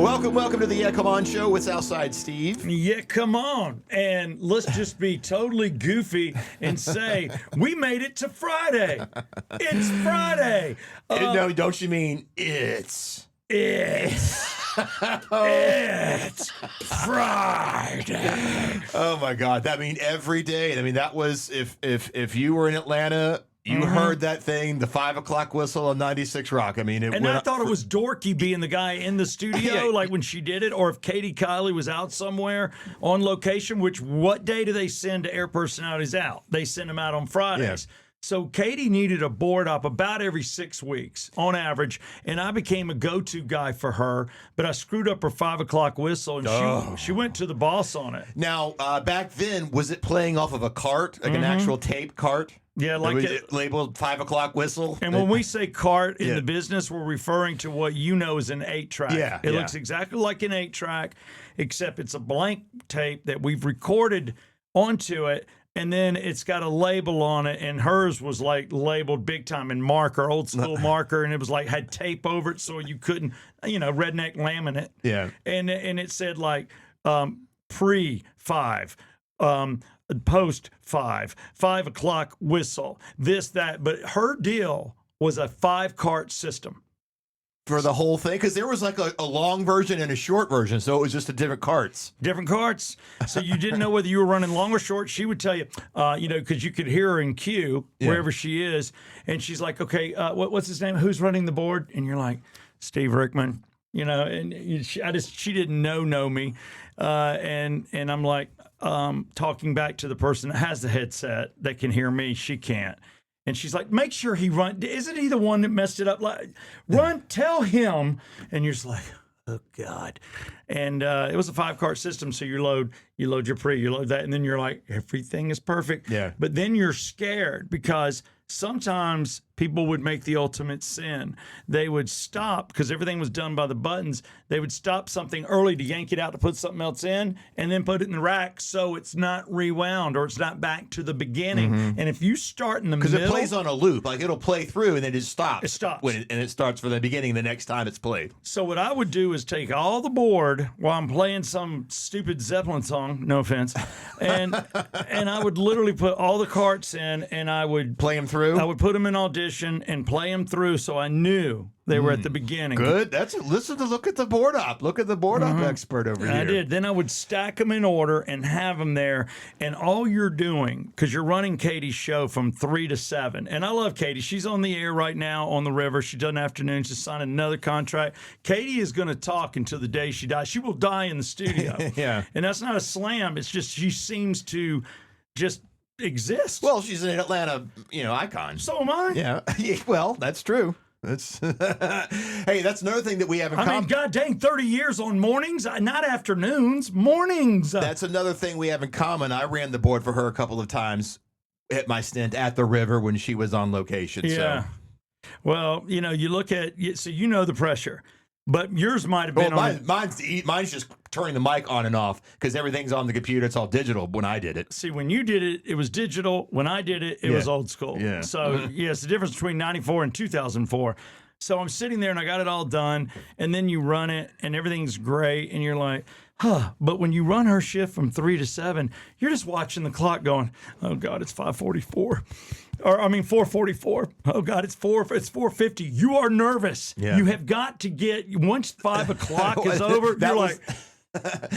Welcome to the Yeah Come On show with Southside Steve. Yeah, come on. And let's just be totally goofy and say, we made it to Friday. It's Friday. No, don't you mean it's It's Friday. Oh my God. That mean every day. I mean, that was if you were in Atlanta, you heard that thing, the 5 o'clock whistle on 96 Rock. I mean, And I thought it was dorky being the guy in the studio, Yeah. like when she did it, or if Katie Kiley was out somewhere on location, which what day do they send air personalities out? They send them out on Fridays. Yeah. So Katie needed a board up about every 6 weeks on average, and I became a go-to guy for her, but I screwed up her 5 o'clock whistle, and she went to the boss on it. Now, back then, was it playing off of a cart, like an actual tape cart? Yeah, That like was it. labeled 5 o'clock whistle. And when we say cart in Yeah. the business, we're referring to what you know as an 8-track. Yeah, It yeah. looks exactly like an 8-track, except it's a blank tape that we've recorded onto it, and then it's got a label on it, and hers was like labeled big time in marker, old school marker, and it was like had tape over it so you couldn't, redneck laminate. Yeah. And it said like pre-5, post 5, 5 o'clock whistle, this, that. But her deal was a 5-cart system. For the whole thing? Because there was like a long version and a short version, so it was just a different carts. Different carts. So you didn't know whether you were running long or short. She would tell you, because you could hear her in queue wherever she is. And she's like, okay, what's his name? Who's running the board? And you're like, Steve Rickman. She didn't know me. And I'm like, talking back to the person that has the headset that can hear me. She can't. And she's like, make sure he run. Isn't he the one that messed it up? Like, run, tell him. And you're just like, oh God. And it was a 5-cart system. So you load your pre, you load that, and then you're like, everything is perfect. Yeah. But then you're scared because sometimes people would make the ultimate sin. They would stop because everything was done by the buttons. They would stop something early to yank it out to put something else in and then put it in the rack so it's not rewound or it's not back to the beginning. And if you start in the middle. Because it plays on a loop. Like it'll play through and then it stops. It stops. And it starts from the beginning the next time it's played. So what I would do is take all the board while I'm playing some stupid Zeppelin song, no offense, and I would literally put all the carts in and I would Play them through. I would put them in audition and play them through so I knew they were at the beginning. Good. Look at the board op. Look at the board op expert over here. I did. Then I would stack them in order and have them there. And all you're doing, because you're running Katie's show from 3 to 7. And I love Katie. She's on the air right now on the river. She does afternoons. She's signed another contract. Katie is going to talk until the day she dies. She will die in the studio. Yeah. And that's not a slam. It's just she seems to just exist. Well, she's an Atlanta, icon. So am I. Yeah. Well, that's true. That's hey, that's another thing that we have in I common. mean, God dang, 30 years on mornings, not afternoons, mornings. That's another thing we have in common. I ran the board for her a couple of times at my stint at the river when she was on location. Yeah. So. Well, you look at, so the pressure, but yours might have been Well, mine's just turning the mic on and off because everything's on the computer. It's all digital when I did it. See, when you did it, it was digital. When I did it, it was old school. Yeah. So, it's the difference between 94 and 2004. So I'm sitting there and I got it all done, and then you run it and everything's great, and you're like, But when you run her shift from 3 to 7, you're just watching the clock going, oh God, it's 5:44. Or 4:44. Oh God, it's 4:50. You are nervous. Yeah. You have got to get, once 5 o'clock is over, That you're was- like,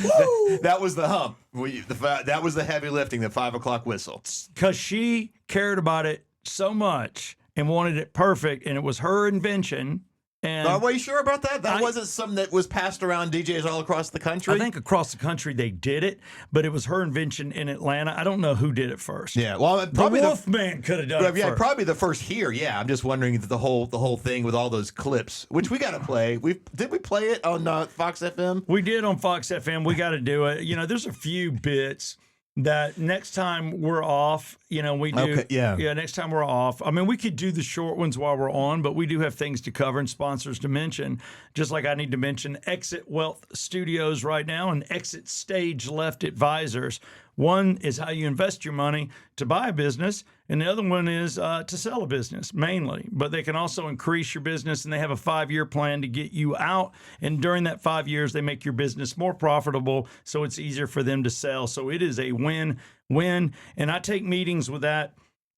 woo! That was the hump. That was the heavy lifting, the 5 o'clock whistle. Because she cared about it so much and wanted it perfect, and it was her invention. And Are you sure about that? That wasn't something that was passed around DJs all across the country? I think across the country they did it, but it was her invention in Atlanta. I don't know who did it first. Yeah, well, The probably Wolfman could have done it yeah, first. probably the first here. Yeah, I'm just wondering if the whole thing with all those clips, which we got to play. Did we play it on Fox FM? We did on Fox FM. We got to do it. There's a few bits that next time we're off, we do. Okay, yeah. Yeah, next time we're off. I mean, we could do the short ones while we're on, but we do have things to cover and sponsors to mention. Just like I need to mention Exit Wealth Studios right now and Exit Stage Left Advisors. One is how you invest your money to buy a business, and the other one is to sell a business mainly. But they can also increase your business, and they have a 5-year plan to get you out. And during that 5 years, they make your business more profitable, so it's easier for them to sell. So it is a win-win. And I take meetings with that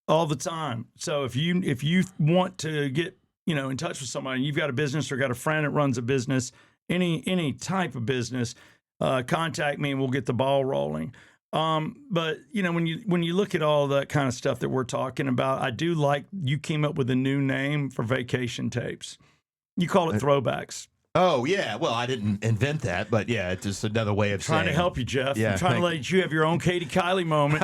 all the time. So if you want to get in touch with somebody, you've got a business or got a friend that runs a business, any type of business, contact me and we'll get the ball rolling. But when you look at all that kind of stuff that we're talking about, I do like you came up with a new name for vacation tapes. You call it throwbacks. Oh yeah, well I didn't invent that, but yeah, it's just another way of trying saying. to help you, Jeff. Yeah, I'm trying to let you have your own Katie Kiley moment.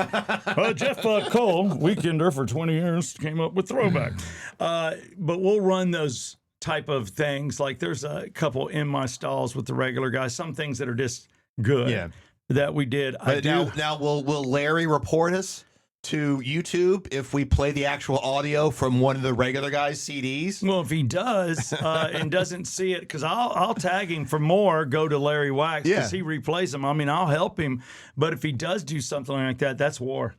Jeff Cole, weekender for 20 years, came up with throwback. But we'll run those type of things. Like there's a couple in my stalls with the regular guys. Some things that are just good that we did. Now will Larry report us to YouTube if we play the actual audio from one of the regular guys' CDs? Well, if he does and doesn't see it, because I'll tag him for more, go to Larry Wax because he replays them. I mean, I'll help him. But if he does do something like that, that's war.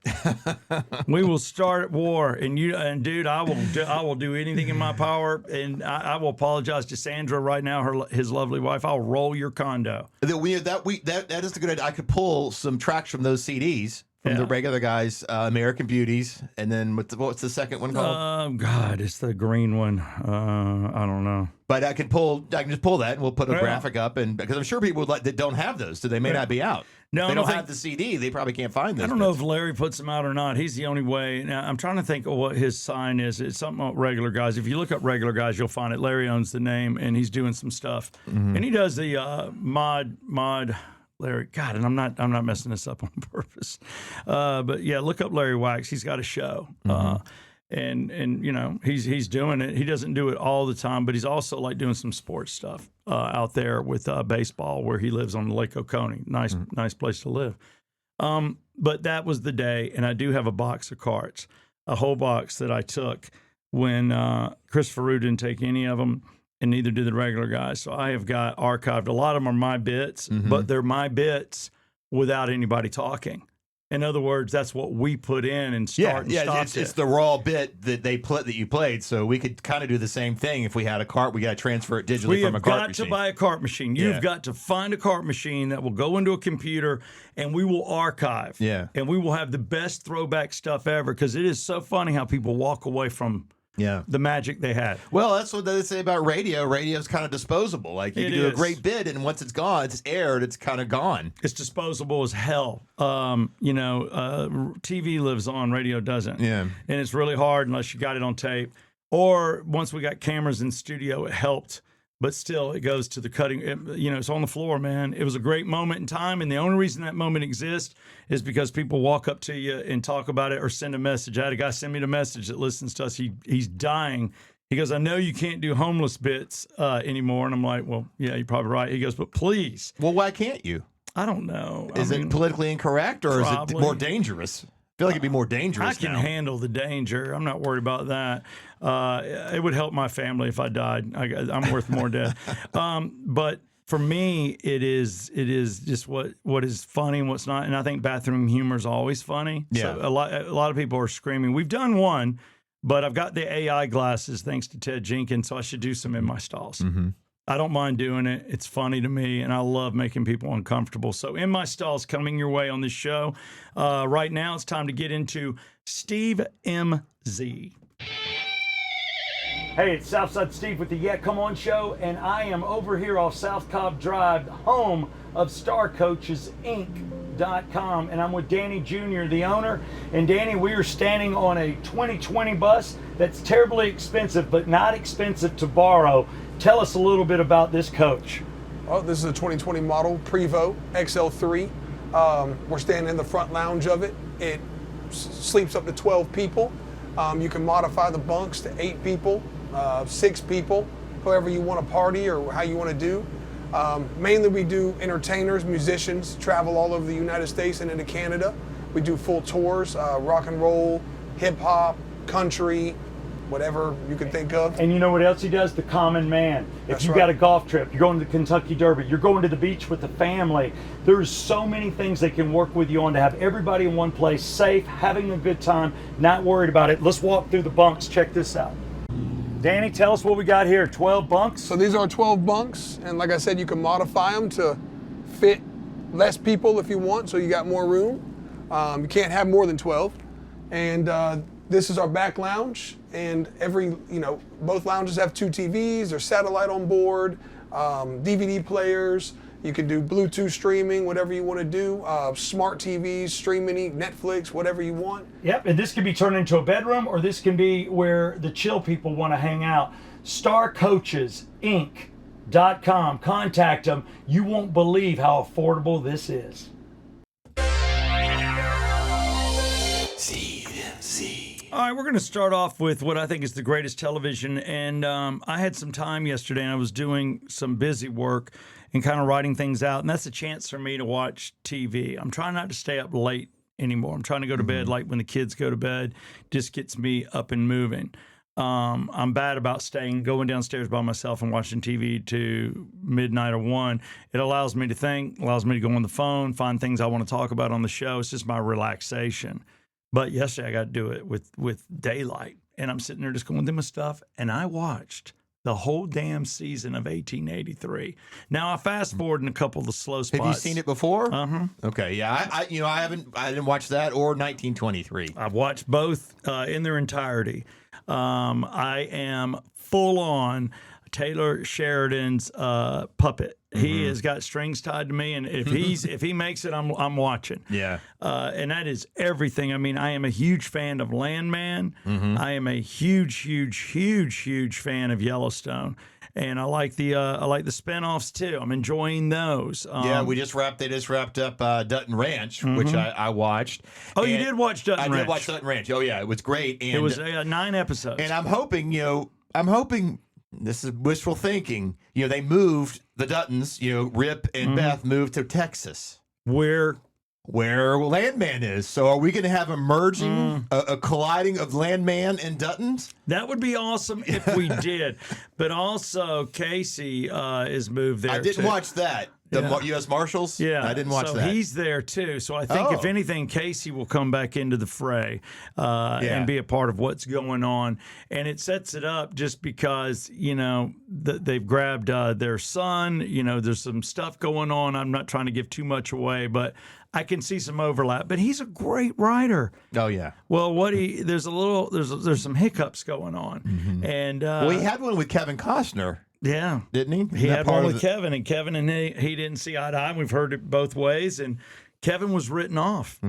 We will start war. And dude, I will do anything in my power. And I will apologize to Sandra right now, his lovely wife. I'll roll your condo. That is a good idea. I could pull some tracks from those CDs. From the regular guys, American Beauties, and then what's the second one called? God, it's the green one. I don't know. But I can just pull that, and we'll put a graphic up, and because I'm sure people that don't have those, so they may not be out. No, if they don't have the CD, they probably can't find this. I don't know if Larry puts them out or not. He's the only way. Now, I'm trying to think of what his sign is. It's something about regular guys. If you look up regular guys, you'll find it. Larry owns the name, and he's doing some stuff, and he does the mod. Larry, God, and I'm not messing this up on purpose, but yeah, look up Larry Wax. He's got a show, and he's doing it. He doesn't do it all the time, but he's also like doing some sports stuff out there with baseball, where he lives on Lake Oconee. Nice place to live. But that was the day, and I do have a box of cards, a whole box that I took when Christopher Rue didn't take any of them. And neither do the regular guys. So I have got archived. A lot of them are my bits, but they're my bits without anybody talking. In other words, that's what we put in and start and stop it. It's the raw bit that you played. So we could kind of do the same thing if we had a cart. We got to transfer it digitally from a cart machine. We've got to buy a cart machine. You've got to find a cart machine that will go into a computer, and we will archive. Yeah. And we will have the best throwback stuff ever, because it is so funny how people walk away from the magic they had. Well, that's what they say about radio. Radio's kind of disposable. Like you can do a great bit, and once it's gone, it's aired, it's kind of gone. It's disposable as hell. TV lives on, radio doesn't. Yeah. And it's really hard unless you got it on tape. Or once we got cameras in studio, it helped. But still, it goes to the cutting. It's on the floor, man. It was a great moment in time, and the only reason that moment exists is because people walk up to you and talk about it or send a message. I had a guy send me the message that listens to us. He's dying. He goes, I know you can't do homeless bits anymore. And I'm like, well, yeah, you're probably right. He goes, but please. Well, why can't you? I don't know. Is it politically incorrect, or probably. Is it more dangerous? I feel like it'd be more dangerous. I can handle the danger. I'm not worried about that. It would help my family if I died. I'm worth more death. But for me, it is just what is funny and what's not. And I think bathroom humor is always funny. Yeah. So a lot of people are screaming. We've done one, but I've got the AI glasses thanks to Ted Jenkins, so I should do some in my stalls. Mm-hmm. I don't mind doing it. It's funny to me, and I love making people uncomfortable. So In My Stalls coming your way on this show. Right now, it's time to get into Steve MZ. Hey, it's Southside Steve with the Yeah Come On Show, and I am over here off South Cobb Drive, home of StarCoachesInc.com, and I'm with Danny Jr., the owner. And Danny, we are standing on a 2020 bus that's terribly expensive, but not expensive to borrow. Tell us a little bit about this coach. Oh, this is a 2020 model Prevost XL3. We're standing in the front lounge of it. It sleeps up to 12 people. You can modify the bunks to 8 people, 6 people, however you want to party or how you want to do. Mainly we do entertainers, musicians, travel all over the United States and into Canada. We do full tours, rock and roll, hip hop, country, whatever you can think of. And you know what else he does? The common man. If That's you've right. got a golf trip, you're going to the Kentucky Derby, you're going to the beach with the family, there's so many things they can work with you on to have everybody in one place, safe, having a good time, not worried about it. Let's walk through the bunks. Check this out. Danny, tell us what we got here. 12 bunks? So these are 12 bunks, and like I said, you can modify them to fit less people if you want, so you got more room. You can't have more than 12. And this is our back lounge, and both lounges have 2 TVs, there's satellite on board, DVD players. You can do Bluetooth streaming, whatever you want to do. Smart TVs, streaming, Netflix, whatever you want. Yep, and this can be turned into a bedroom, or this can be where the chill people want to hang out. StarCoachesInc.com. Contact them. You won't believe how affordable this is. All right, we're going to start off with what I think is the greatest television. And I had some time yesterday, and I was doing some busy work and kind of writing things out. And that's a chance for me to watch TV. I'm trying not to stay up late anymore. I'm trying to go to bed like when the kids go to bed. Just gets me up and moving. I'm bad about going downstairs by myself and watching TV to midnight or 1. It allows me to think, allows me to go on the phone, find things I want to talk about on the show. It's just my relaxation. But yesterday I got to do it with daylight, and I'm sitting there just going through my stuff, and I watched the whole damn season of 1883. Now I fast forward in a couple of the slow spots. Have you seen it before? Uh-huh. Okay, yeah. I didn't watch that or 1923. I've watched both in their entirety. I am full on Taylor Sheridan's puppet. He has got strings tied to me, and if he makes it, I'm watching. Yeah. And that is everything. I mean, I am a huge fan of Landman. I am a huge fan of Yellowstone, and I like the spinoffs too. I'm enjoying those. Yeah, they just wrapped up Dutton Ranch, which I watched. Oh, you did watch Dutton Ranch? I did watch Dutton Ranch. Oh yeah, it was great. And It was 9 episodes. And I'm hoping this is wishful thinking. They moved the Duttons. Rip and Beth moved to Texas, where Landman is. So are we going to have a merging, a colliding of Landman and Duttons? that would be awesome if we did. But also, Casey is moved there. I didn't too. watch that. The U.S. Marshals? Yeah, I didn't watch so that. he's there too. So I think if anything, Casey will come back into the fray and be a part of what's going on. And it sets it up just because they've grabbed their son. There's some stuff going on. I'm not trying to give too much away, but I can see some overlap. But he's a great writer. Oh yeah. Well, there's some hiccups going on, and Well, he had one with Kevin Costner. yeah. Didn't he? He That had part one of with Kevin, and Kevin and he didn't see eye to eye. We've heard it both ways, and Kevin was written off.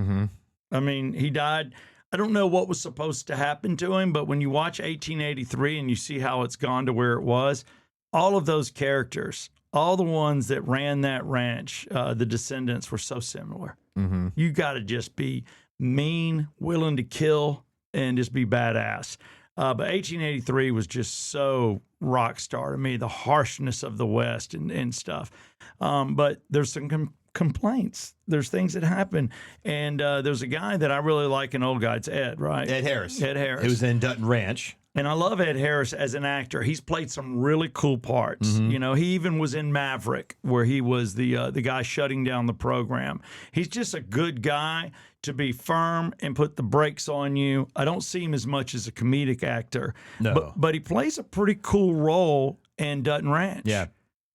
I mean, he died. I don't know what was supposed to happen to him, but when you watch 1883 and you see how it's gone to where it was, all of those characters, all the ones that ran that ranch, the descendants were so similar. You got to just be mean, willing to kill, and just be badass. But 1883 was just so rock star to me, the harshness of the West and stuff. But there's some complaints. There's things that happen. And there's a guy that I really like, an old guy. It's Ed, right? Ed Harris. Ed Harris. He was in Dutton Ranch. And I love Ed Harris as an actor. He's played some really cool parts. He even was in Maverick, where he was the guy shutting down the program. He's just a good guy to be firm and put the brakes on you. I don't see him as much as a comedic actor. No. But he plays a pretty cool role in Dutton Ranch. Yeah.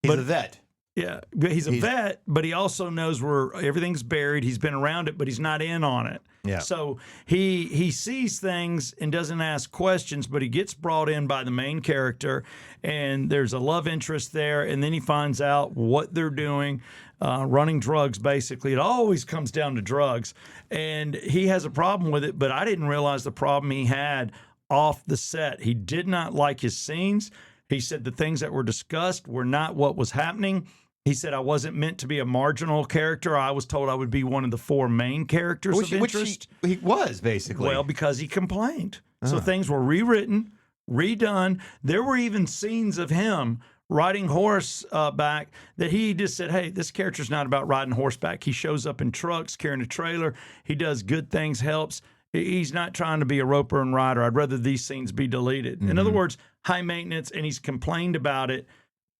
He's a vet. Yeah, but he's a vet, but he also knows where everything's buried. He's been around it, but he's not in on it. Yeah. So he sees things and doesn't ask questions, but he gets brought in by the main character, and there's a love interest there, and then he finds out what they're doing, running drugs, basically. It always comes down to drugs, and he has a problem with it, but I didn't realize the problem he had off the set. He did not like his scenes. He said the things that were discussed were not what was happening. He said, I wasn't meant to be a marginal character. I was told I would be one of the 4 main characters of interest. Which he was, basically. Well, because he complained. So things were rewritten, redone. There were even scenes of him riding horse back that he just said, hey, this character's not about riding horseback. He shows up in trucks, carrying a trailer. He does good things, helps. He's not trying to be a Roper and Ryder. I'd rather these scenes be deleted. In other words, high maintenance, and he's complained about it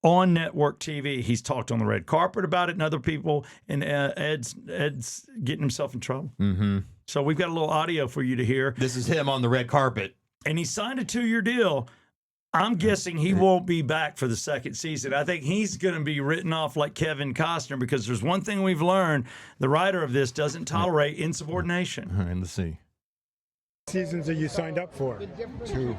on network TV. He's talked on the red carpet about it and other people, and Ed's getting himself in trouble. So we've got a little audio for you to hear. This is him on the red carpet. And he signed a 2-year deal. I'm guessing he won't be back for the second season. I think he's going to be written off like Kevin Costner, because there's one thing we've learned. The writer of this doesn't tolerate insubordination. All right, let's see. Seasons that you signed up for? Two.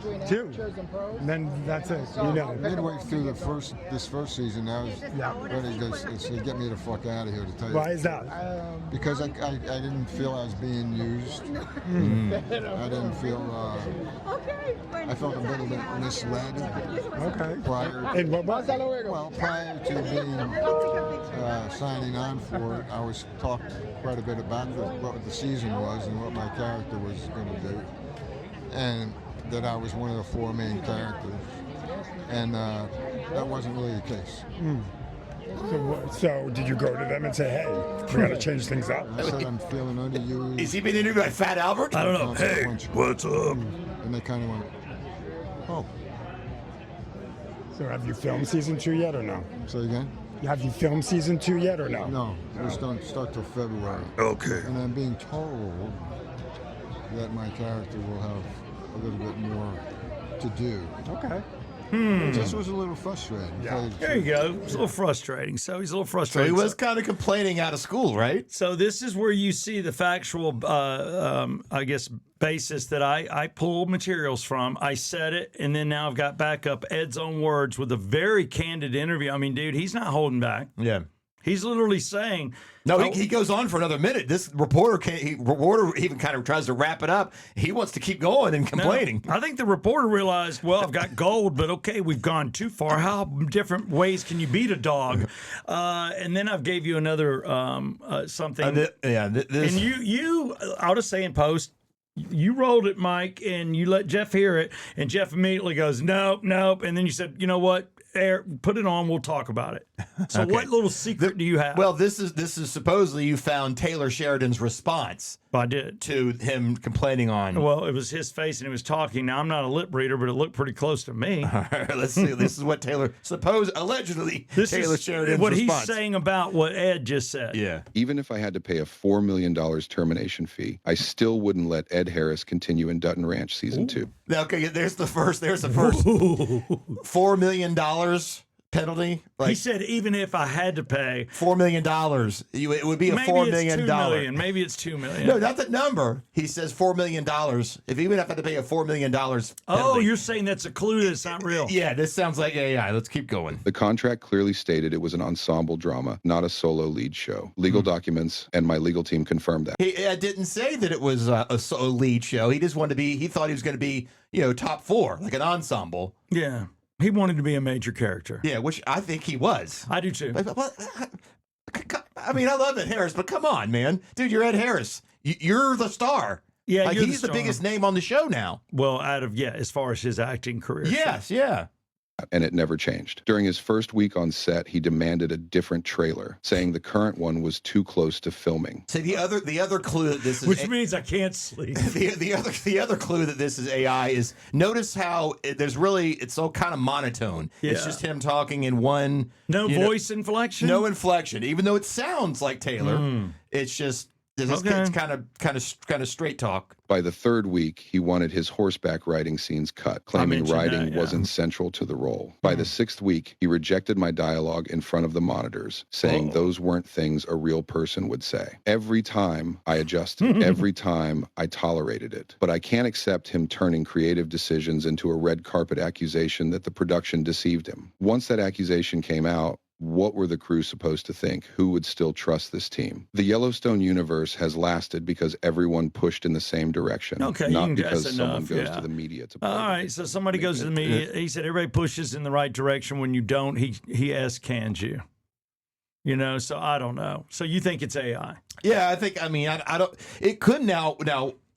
And then that's it. You know. Midway through this first season, I was ready to get me the fuck out of here, to tell you. Why is that? Because I didn't feel I was being used. I didn't feel. I felt a little bit misled. Okay. Prior. And what was that? Well, prior to being signing on for it, I was talked quite a bit about what the season was and what my character was going to do, and that I was one of the 4 main characters, and that wasn't really the case. So did you go to them and say, hey, we got to change things up? I said I'm feeling underused. Is he being interviewed by Fat Albert? I don't know. Hey, what's up? And they kind of went, oh. So have you filmed season 2 yet or no? Say again? Have you filmed season 2 yet or no? No, we don't start till February. Okay. And I'm being told that my character will have a little bit more to do. Okay. It just was a little frustrating. to tell you the There you truth. go. It's a little frustrating. So he's a little So frustrated. he was kind of complaining out of school, right? So this is where you see the factual, I guess, basis that I pulled materials from. I said it, and then now I've got backup Ed's own words with a very candid interview. I mean, dude, he's not holding back. Yeah. He's literally saying, No, he goes on for another minute. This reporter even kind of tries to wrap it up. He wants to keep going and complaining. I think the reporter realized, well, I've got gold, but okay, we've gone too far. How different ways can you beat a dog? And then I've gave you another something. This, And you, I'll just say in post, you rolled it, Mike, and you let Jeff hear it, and Jeff immediately goes, nope. And then you said, you know what? Put it on. We'll talk about it. So what little secret do you have? well, this is supposedly you found Taylor Sheridan's response I did. to him complaining on. Well, it was his face and he was talking. Now, I'm not a lip reader, but it looked pretty close to me. Let's see. This is what Taylor allegedly This Taylor is Sheridan's what response. he's saying about what Ed just said. Yeah. Even if I had to pay a $4 million termination fee, I still wouldn't let Ed Harris continue in Dutton Ranch season 2. Okay. There's the first $4 million penalty. He said, even if I had to pay, $4 million. It would be a maybe $4 it's million. $2 million. Maybe it's $2 million. No, not that number. He says $4 million. Even if I had to pay a $4 million penalty. Oh, you're saying that's a clue that's not real. Yeah, this sounds like AI. Let's keep going. The contract clearly stated it was an ensemble drama, not a solo lead show. Legal documents and my legal team confirmed that. He didn't say that it was a lead show. He just wanted to be. He thought he was going to be, top 4, like an ensemble. Yeah. He wanted to be a major character. Yeah, which I think he was. I do too. I mean, I love Ed Harris, but come on, man, dude, you're Ed Harris. You're the star. Yeah, like, you're he's the star. biggest name on the show now. Well, as far as his acting career. Yes, yeah. And it never changed. During his first week on set, he demanded a different trailer, saying the current one was too close to filming. See, the other clue that this is Which means I can't sleep. the other clue that this is AI is notice how it's all kind of monotone. It's Yeah. just him talking in one No voice inflection? no inflection. Even though it sounds like Taylor, it's just it's kind of straight talk. By the third week, he wanted his horseback riding scenes cut, claiming mentioned riding that, yeah. wasn't central to the role. By the 6th week, he rejected my dialogue in front of the monitors, saying those weren't things a real person would say. Every time I adjusted, every time I tolerated it. But I can't accept him turning creative decisions into a red carpet accusation that the production deceived him. Once that accusation came out, what were the crew supposed to think? Who would still trust this team? The Yellowstone universe has lasted because everyone pushed in the same direction, Okay, not that's because someone enough, goes yeah. to the media to. All right, so somebody goes to the media. He said everybody pushes in the right direction. When you don't, he S-cans you. So I don't know. So you think it's AI? Yeah, I don't. It could now.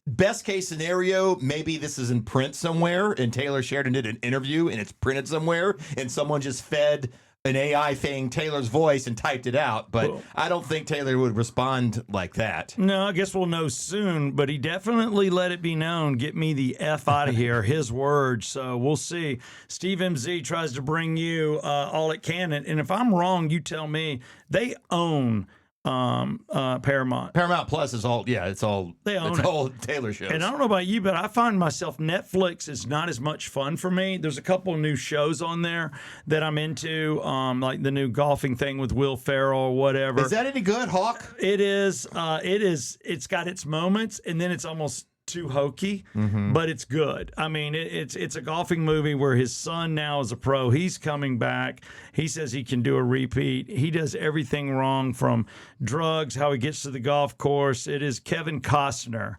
Best case scenario, maybe this is in print somewhere, and Taylor Sheridan did an interview, and it's printed somewhere, and someone just fed an AI thing, Taylor's voice, and typed it out. But Well- I don't think Taylor would respond like that. No, I guess we'll know soon, but he definitely let it be known, get me the F out of here, his words. So we'll see. Steve MZ tries to bring you all it can. And if I'm wrong, you tell me. They own Paramount. Paramount Plus is all, it's all, They own it's it. all Taylor shows. And I don't know about you, but I find myself Netflix is not as much fun for me. There's a couple of new shows on there that I'm into, like the new golfing thing with Will Ferrell or whatever. Is that any good, Hawk? It is. It's got its moments, and then it's almost too hokey, but it's good. I mean, it's a golfing movie where his son now is a pro. He's coming back. He says he can do a repeat. He does everything wrong, from drugs, how he gets to the golf course. It is Kevin Costner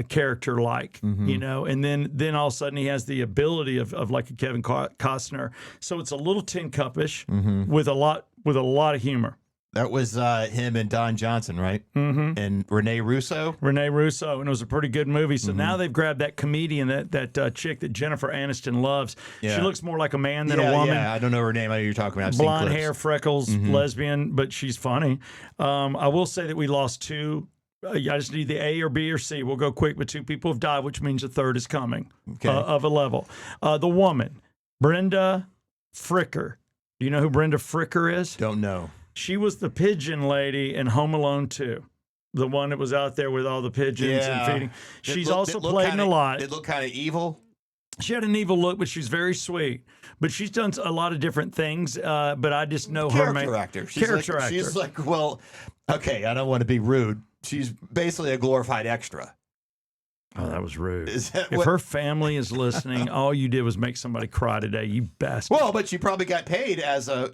character like, and then all of a sudden he has the ability of like a Kevin Costner. So it's a little tin cupish with a lot of humor. That was him and Don Johnson, right? Mm-hmm. And Rene Russo. Renee Russo, and it was a pretty good movie. So now they've grabbed that comedian, that chick that Jennifer Aniston loves. Yeah. She looks more like a man than a woman. Yeah, I don't know her name. I know you're talking about. I've seen Blonde clips. hair, freckles, lesbian, but she's funny. I will say that we lost two. I just need the A or B or C. We'll go quick, but two people have died, which means a third is coming of a level. The woman, Brenda Fricker. Do you know who Brenda Fricker is? Don't know. She was the pigeon lady in Home Alone 2. The one that was out there with all the pigeons and feeding. She's also played in a lot. It looked kind of evil. She had an evil look, but she's very sweet. But she's done a lot of different things. But I just know her Character actor. Character actor. She's like, well, okay, I don't want to be rude. She's basically a glorified extra. Oh, that was rude. Is that If what- her family is listening, all you did was make somebody cry today. You bastard. Well, but she probably got paid as a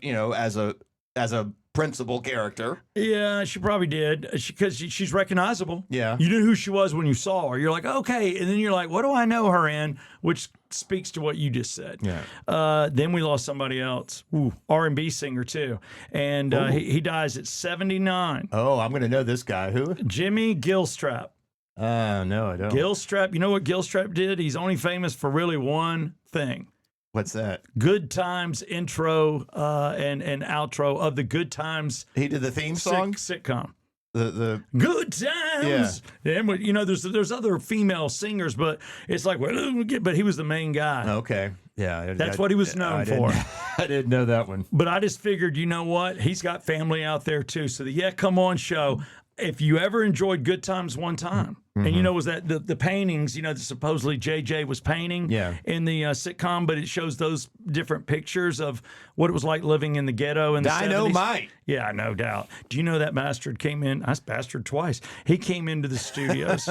principal character. Yeah, she probably did because she's recognizable. Yeah. You knew who she was when you saw her. You're like, okay. And then you're like, what do I know her in? Which speaks to what you just said. Yeah. Then we lost somebody else. Ooh, R&B singer too. And he dies at 79. Oh, I'm going to know this guy. Who? Jimmy Gilstrap. No, I don't. Gilstrap, you know what Gilstrap did? He's only famous for really one thing. What's that? Good Times intro and outro of the Good Times He did the theme song. sitcom. The Good Times. Yeah. And there's other female singers, but it's like, but he was the main guy. okay. Yeah. That's what he was known for. I didn't know that one. But I just figured, you know what? He's got family out there too. So the Yeah Come On show, if you ever enjoyed Good Times one time, and was that the paintings, that supposedly JJ was painting in the sitcom, but it shows those different pictures of what it was like living in the ghetto in the 70s. Dynamite. Yeah, no doubt. Do you know that bastard came in? I bastard twice. He came into the studios.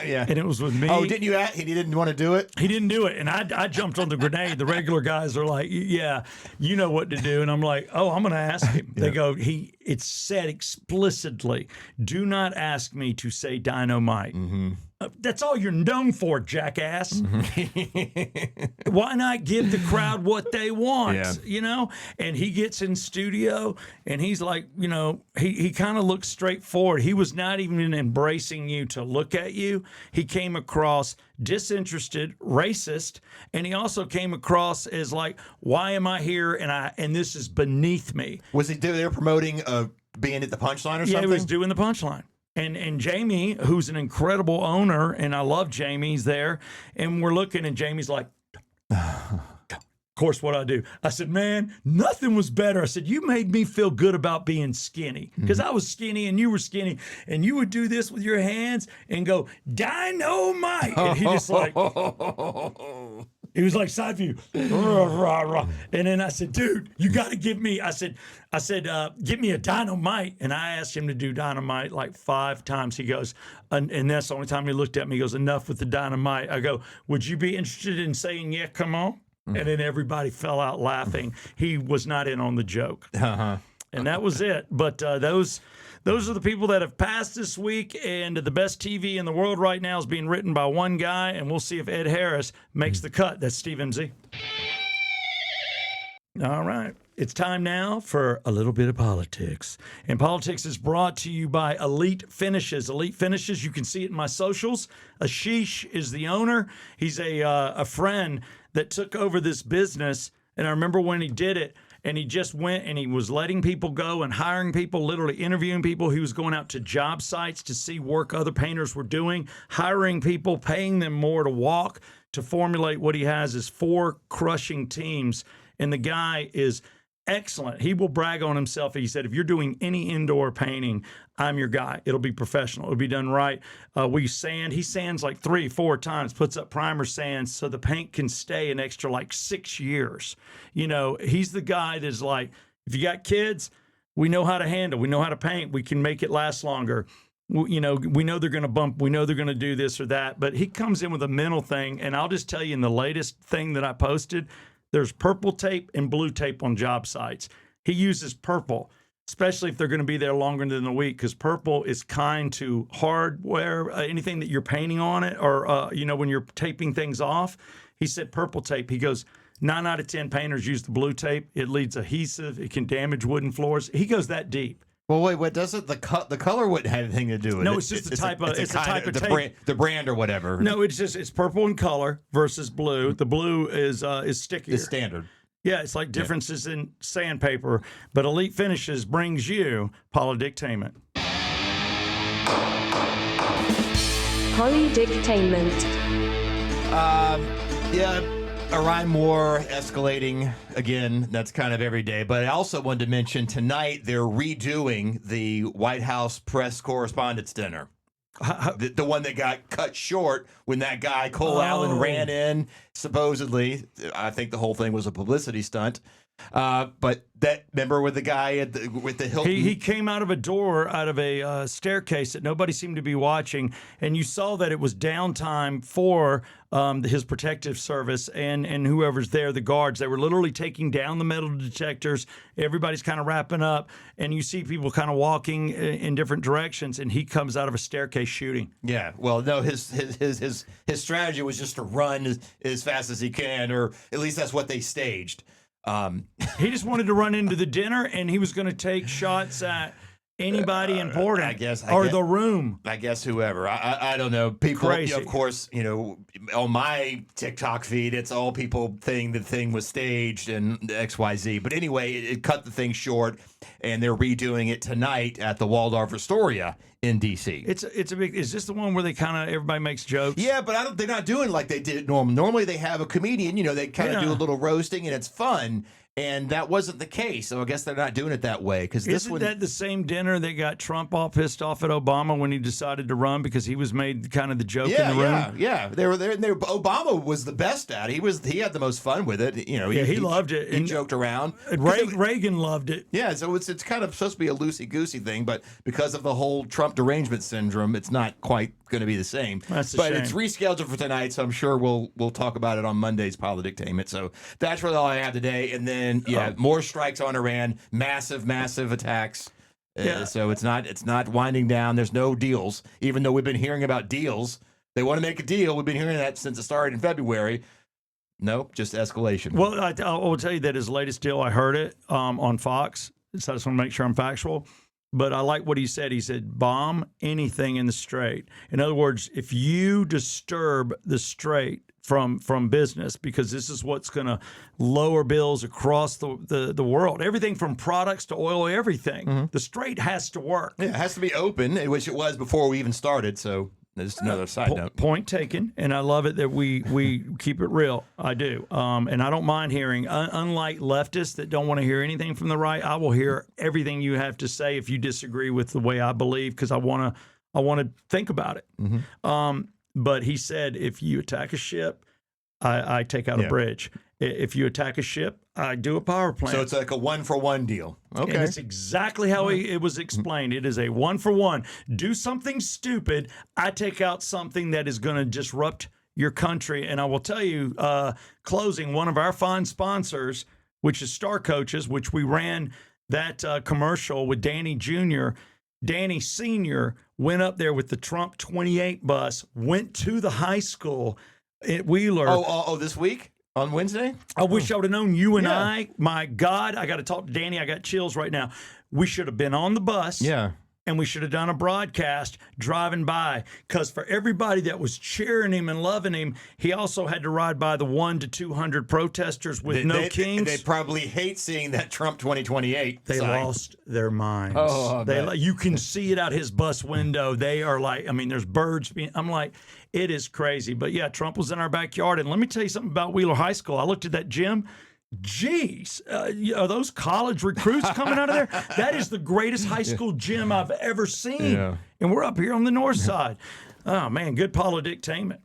Yeah. And it was with me. Oh, didn't you? He didn't want to do it. He didn't do it. And I jumped on the grenade. The regular guys are like, yeah, you know what to do. And I'm like, oh, I'm going to ask him. They go, it's said explicitly, do not ask me to say dynamite. That's all you're known for, jackass. Why not give the crowd what they want? Yeah. And he gets in studio and he's like, he kind of looks straightforward. He was not even embracing you to look at you. He came across disinterested, racist, and he also came across as like, why am I here? And this is beneath me. Was they were promoting being at the punchline or something? Yeah, he was doing the punchline. And Jamie, who's an incredible owner, and I love Jamie's there, and we're looking, and Jamie's like, of course, what I do. I said, man, nothing was better. I said, you made me feel good about being skinny because I was skinny and you were skinny, and you would do this with your hands and go, dynamite. And he just like, he was like, side view. Rah, rah, rah. And then I said, dude, you got to give me, I said, give me a dynamite. And I asked him to do dynamite like 5 times. He goes, and that's the only time he looked at me. He goes, enough with the dynamite. I go, would you be interested in saying, yeah, come on? And then everybody fell out laughing. He was not in on the joke. And that was it. But those are the people that have passed this week. And the best TV in the world right now is being written by one guy. And we'll see if Ed Harris makes the cut. That's Steve MZ. All right. It's time now for a little bit of politics. And politics is brought to you by Elite Finishes. Elite Finishes, you can see it in my socials. Ashish is the owner. He's a friend that took over this business. And I remember when he did it, and he just went and he was letting people go and hiring people, literally interviewing people. He was going out to job sites to see work other painters were doing, hiring people, paying them more to walk, to formulate what he has is 4 crushing teams. And the guy is excellent. He will brag on himself. He said, if you're doing any indoor painting, I'm your guy. It'll be professional. It'll be done right. We sand. He sands like 3-4 times, puts up primer sands so the paint can stay an extra like 6 years. You know, he's the guy that's like, if you got kids, we know how to handle. We know how to paint. We can make it last longer. You know, we know they're going to bump. We know they're going to do this or that. But he comes in with a mental thing. And I'll just tell you, in the latest thing that I posted, there's purple tape and blue tape on job sites. He uses purple, especially if they're going to be there longer than a week, because purple is kind to hardware, anything that you're painting on it, or, you know, when you're taping things off. He said purple tape. He goes, 9 out of 10 painters use the blue tape. It leads adhesive. It can damage wooden floors. He goes that deep. Well, wait, what does it? The color wouldn't have anything to do with it. No, it's just the type of tape. The brand or whatever. No, it's purple in color versus blue. The blue is stickier. It's standard. Yeah, it's like differences in sandpaper. But Elite Finishes brings you Polydictainment. Polydictainment. Yeah. Orion Moore escalating again. That's kind of every day. But I also wanted to mention tonight they're redoing the White House press correspondence dinner. The one that got cut short when that guy Cole Allen ran in. Supposedly, I think the whole thing was a publicity stunt. But that, remember with the guy with the Hilton? He came out of a door, out of a staircase that nobody seemed to be watching, and you saw that it was downtime for his protective service and whoever's there, the guards. They were literally taking down the metal detectors. Everybody's kind of wrapping up, and you see people kind of walking in different directions, and he comes out of a staircase shooting. Yeah, well, no, his strategy was just to run as fast as he can, or at least that's what they staged. He just wanted to run into the dinner, and he was going to take shots at anybody important. I guess, the room. I guess whoever. I don't know. People, Crazy. of course, you know, on my TikTok feed, it's all people saying the thing was staged and XYZ. But anyway, it cut the thing short, and they're redoing it tonight at the Waldorf Astoria in D.C. It's a big. Is this the one where they kind of everybody makes jokes? Yeah, but they're not doing like they did normally. Normally they have a comedian, you know, they kind of do a little roasting and it's fun. And that wasn't the case, so I guess they're not doing it that way. Because this Isn't that the same dinner that got Trump all pissed off at Obama when he decided to run because he was made kind of the joke in the room? Yeah. They were there. Obama was the best at it. He had the most fun with it. You know, he loved it. He joked around. Reagan loved it. Yeah, so it's kind of supposed to be a loosey-goosey thing, but because of the whole Trump derangement syndrome, it's not quite going to be the same. That's a but shame. It's rescheduled for tonight, so I'm sure we'll talk about it on Monday's Polydictainment. So that's really all I have today. And then more strikes on Iran, massive attacks. So it's not winding down. There's no deals, even though we've been hearing about deals. They want to make a deal. We've been hearing that since it started in February. Nope, just escalation. Well, I will tell you that his latest deal, I heard it on Fox. So I just want to make sure I'm factual. But I like what he said. He said, bomb anything in the Strait. In other words, if you disturb the Strait from business, because this is what's going to lower bills across the world, everything from products to oil, everything. The Strait has to work. Yeah, it has to be open, which it was before we even started. So there's another side note. Point taken, and I love it that we keep it real. I do, and I don't mind hearing. Unlike leftists that don't want to hear anything from the right, I will hear everything you have to say if you disagree with the way I believe, because I want to think about it. But he said, if you attack a ship, I take out a bridge. If you attack a ship, I do a power plant. So it's like a 1-for-1 deal. Okay. And it's exactly how it was explained. It is a 1-for-1. Do something stupid, I take out something that is going to disrupt your country. And I will tell you, closing, one of our fine sponsors, which is Star Coaches, which we ran that commercial with Danny Jr., Danny Sr. went up there with the Trump 28 bus, went to the high school at Wheeler. Oh, this week? On Wednesday? I wish I would have known you and I. My God, I got to talk to Danny. I got chills right now. We should have been on the bus. Yeah. and we should have done a broadcast driving by, because for everybody that was cheering him and loving him, he also had to ride by the 100 to 200 protesters with no kings. They probably hate seeing that Trump 2028 They sign. lost their minds. Oh, I bet. You can see it out his bus window. They are like, I mean, there's birds being, I'm like, it is crazy. But yeah, Trump was in our backyard. And let me tell you something about Wheeler High School. I looked at that gym. Geez, are those college recruits coming out of there? That is the greatest high school gym I've ever seen. Yeah. And we're up here on the north side. Oh, man, good politictainment.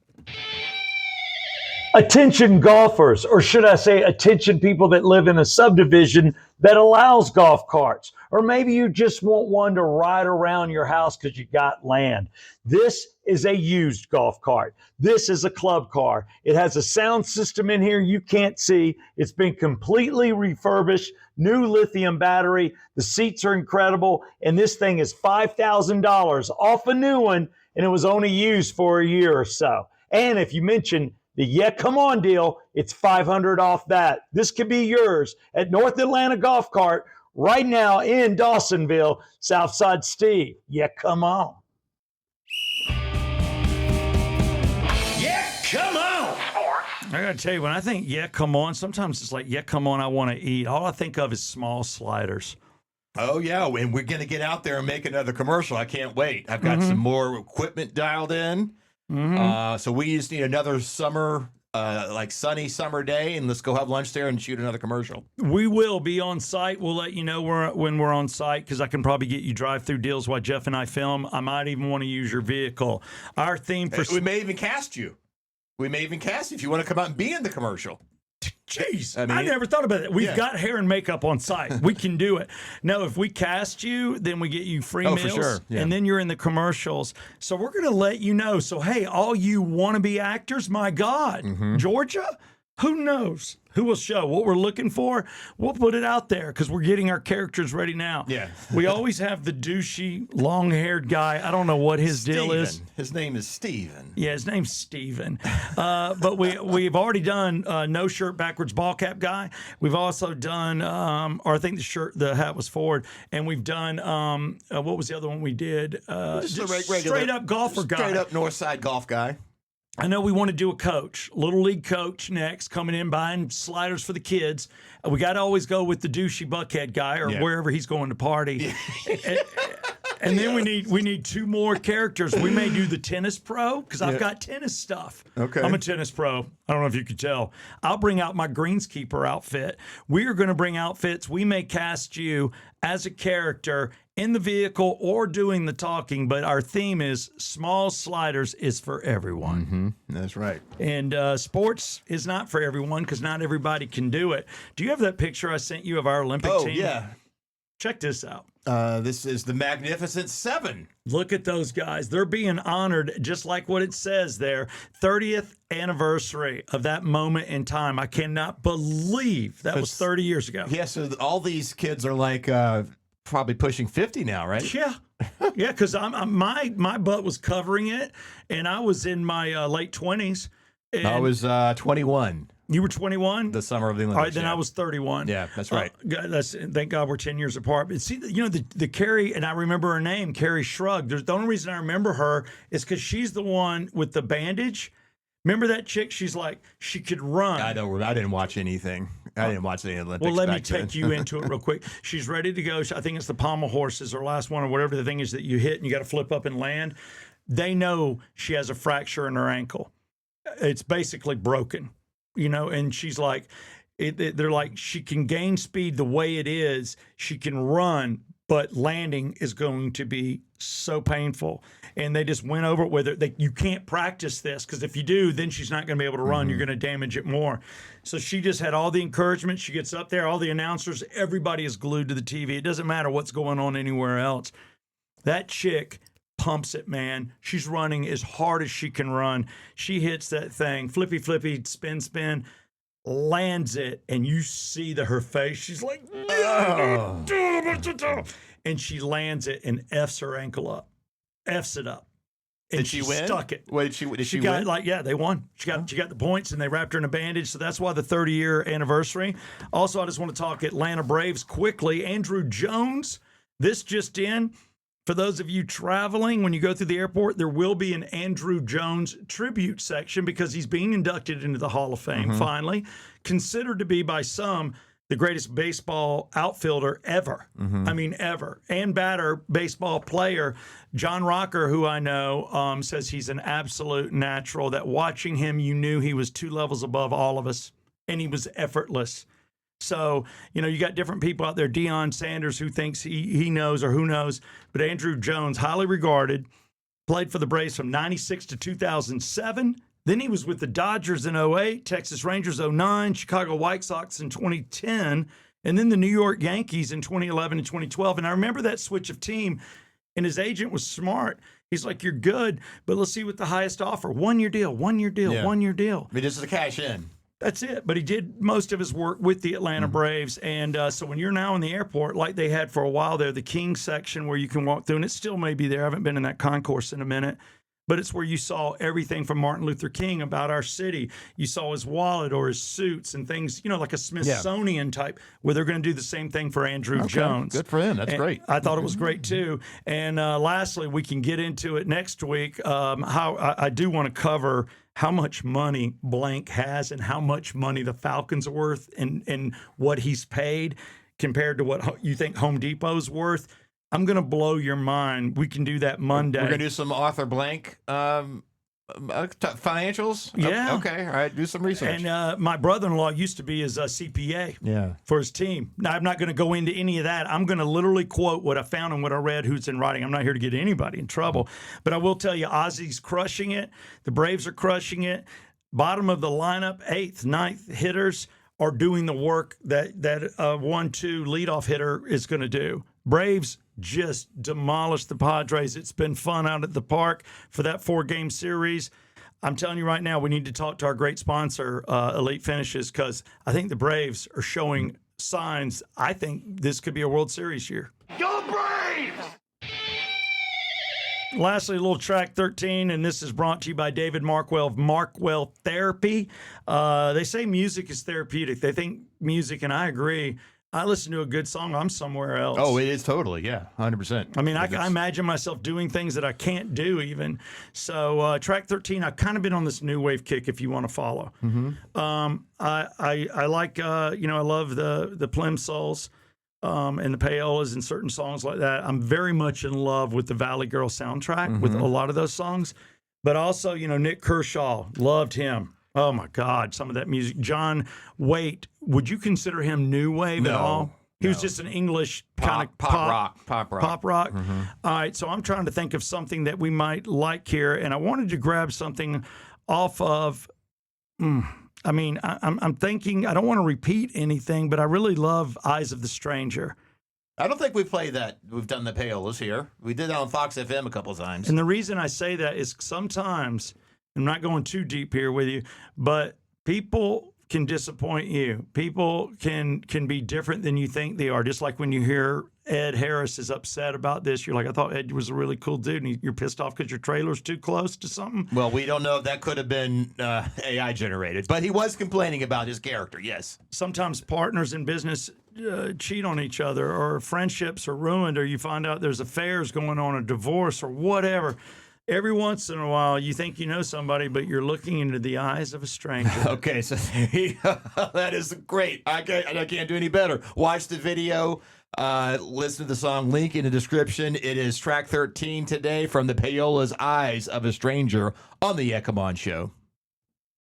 Attention golfers, or should I say attention people that live in a subdivision that allows golf carts. Or maybe you just want one to ride around your house because you got land. This is a used golf cart. This is a club car. It has a sound system in here you can't see. It's been completely refurbished, new lithium battery. The seats are incredible. And this thing is $5,000 off a new one, and it was only used for a year or so. And if you mention the Yeah Come On deal, it's $500 off that. This could be yours at North Atlanta Golf Cart right now in Dawsonville, Southside Steve. Yeah, come on. Yeah, come on. I got to tell you, when I think yeah, come on, sometimes it's like, yeah, come on, I want to eat. All I think of is small sliders. Oh, yeah, and we're going to get out there and make another commercial. I can't wait. I've got some more equipment dialed in. So we just need another summer, like sunny summer day, and let's go have lunch there and shoot another commercial. We will be on site. We'll let you know when we're on site, because I can probably get you drive-through deals while Jeff and I film. I might even want to use your vehicle. Our theme for... We may even cast you. We may even cast you if you want to come out and be in the commercial. Jeez, I mean, I never thought about it. We've got hair and makeup on site. We can do it. No, if we cast you, then we get you free meals. For sure. Yeah. And then you're in the commercials. So we're going to let you know. So, hey, all you wannabe actors, my God, Georgia, who knows who will show what we're looking for? We'll put it out there because we're getting our characters ready now. Yeah. We always have the douchey, long-haired guy. I don't know what his deal is. His name is Steven. Yeah, his name's Steven. But we've already done no shirt backwards ball cap guy. We've also done, or I think the hat was forward, and we've done what was the other one we did? Just a regular, straight up golfer guy. Straight up north side golf guy. I know we want to do a coach, little league coach next, coming in buying sliders for the kids. We got to always go with the douchey buckhead guy or wherever he's going to party. And then we need two more characters. We may do the tennis pro because I've got tennis stuff. Okay. I'm a tennis pro. I don't know if you could tell. I'll bring out my greenskeeper outfit. We are going to bring outfits. We may cast you as a character in the vehicle or doing the talking, but our theme is small sliders is for everyone. That's right. And sports is not for everyone because not everybody can do it. Do you have that picture I sent you of our Olympic team? Oh, yeah. Check this out. This is the Magnificent Seven. Look at those guys. They're being honored just like what it says there. 30th anniversary of that moment in time. I cannot believe that was 30 years ago. Yeah, so all these kids are like probably pushing 50 now, right? Yeah. Yeah, because my butt was covering it, and I was in my late 20s. I was 21. You were 21? The summer of the Olympics. All right, then I was 31. Yeah, that's right. Thank God we're 10 years apart. But see, the Carrie, and I remember her name, Carrie Shrug. The only reason I remember her is because she's the one with the bandage. Remember that chick? She's like, she could run. I didn't watch anything. I didn't watch any Olympics. Well, let me back then. take you into it real quick. She's ready to go. I think it's the pommel horses or last one or whatever the thing is that you hit and you got to flip up and land. They know she has a fracture in her ankle. It's basically broken. And she's like, they're like, she can gain speed the way it is. She can run, but landing is going to be so painful. And they just went over it with her. You can't practice this because if you do, then she's not going to be able to run. You're going to damage it more. So she just had all the encouragement. She gets up there, all the announcers, everybody is glued to the TV. It doesn't matter what's going on anywhere else. That chick pumps it, man. She's running as hard as she can run. She hits that thing, flippy, spin, lands it, and you see her face. She's like, and she lands it and F's her ankle up, F's it up. And did she win? Stuck it. What, did she win? They won. She got the points, and they wrapped her in a bandage. So that's why the 30-year anniversary. Also, I just want to talk Atlanta Braves quickly. Andrew Jones, this just in. For those of you traveling, when you go through the airport, there will be an Andrew Jones tribute section because he's being inducted into the Hall of Fame, finally. Considered to be by some the greatest baseball outfielder ever. I mean, ever. And batter, baseball player. John Rocker, who I know, says he's an absolute natural, that watching him, you knew he was 2 levels above all of us, and he was effortless. So, you got different people out there. Deion Sanders, who thinks he knows or who knows. But Andrew Jones, highly regarded, played for the Braves from 96 to 2007. Then he was with the Dodgers in 08, Texas Rangers 09, Chicago White Sox in 2010, and then the New York Yankees in 2011 and 2012. And I remember that switch of team, and his agent was smart. He's like, you're good, but let's see what the highest offer. 1 year deal, 1 year deal, Yeah. 1 year deal. I mean, this is the cash in. That's it. But he did most of his work with the Atlanta Braves. And so when you're now in the airport, like they had for a while there, the King section where you can walk through, and it still may be there. I haven't been in that concourse in a minute. But it's where you saw everything from Martin Luther King about our city. You saw his wallet or his suits and things, like a Smithsonian type, where they're going to do the same thing for Andrew Jones. Good for him. That's And great. I thought it was great too. And lastly, we can get into it next week. How I do want to cover how much money Blank has and how much money the Falcons are worth and what he's paid compared to what you think Home Depot's worth. I'm going to blow your mind. We can do that Monday. We're going to do some Arthur Blank financials? Yeah. Okay. All right. Do some research. And my brother-in-law used to be his CPA Yeah. for his team. Now, I'm not going to go into any of that. I'm going to literally quote what I found and what I read, who's in writing. I'm not here to get anybody in trouble. But I will tell you, Ozzy's crushing it. The Braves are crushing it. Bottom of the lineup, 8th, 9th hitters are doing the work that 1-2 leadoff hitter is going to do. Braves just demolished the Padres. It's been fun out at the park for that 4-game series. I'm telling you right now, we need to talk to our great sponsor, Elite Finishes, because I think the Braves are showing signs. I think this could be a World Series year. Go Braves! Lastly, a little track 13, and this is brought to you by David Markwell of Markwell Therapy. They say music is therapeutic. They think music, and I agree. I listen to a good song, I'm somewhere else. Oh, it is totally. Yeah. 100%. I mean, I imagine myself doing things that I can't do even. So track 13, I've kind of been on this new wave kick if you want to follow. I like, I love the Plimsolls and the Payolas and certain songs like that. I'm very much in love with the Valley Girl soundtrack with a lot of those songs. But also, Nick Kershaw, loved him. Oh, my God, some of that music. John Waite, would you consider him new wave at all? He was just an English kind of pop rock. All right, so I'm trying to think of something that we might like here, and I wanted to grab something off of. I'm thinking I don't want to repeat anything, but I really love "Eyes of the Stranger." I don't think we played that. We've done the Payolas here. We did that on Fox FM a couple of times. And the reason I say that is sometimes I'm not going too deep here with you, but people can disappoint you. People can be different than you think they are. Just like when you hear Ed Harris is upset about this, you're like, I thought Ed was a really cool dude, and you're pissed off because your trailer's too close to something. Well, we don't know if that could have been AI generated, but he was complaining about his character, yes. Sometimes partners in business cheat on each other, or friendships are ruined, or you find out there's affairs going on, a divorce, or whatever. Every once in a while, you think you know somebody, but you're looking into the eyes of a stranger. Okay, so that is great. I can't do any better. Watch the video. Listen to the song, link in the description. It is track 13 today from the Payolas' Eyes of a Stranger on the Come On Show.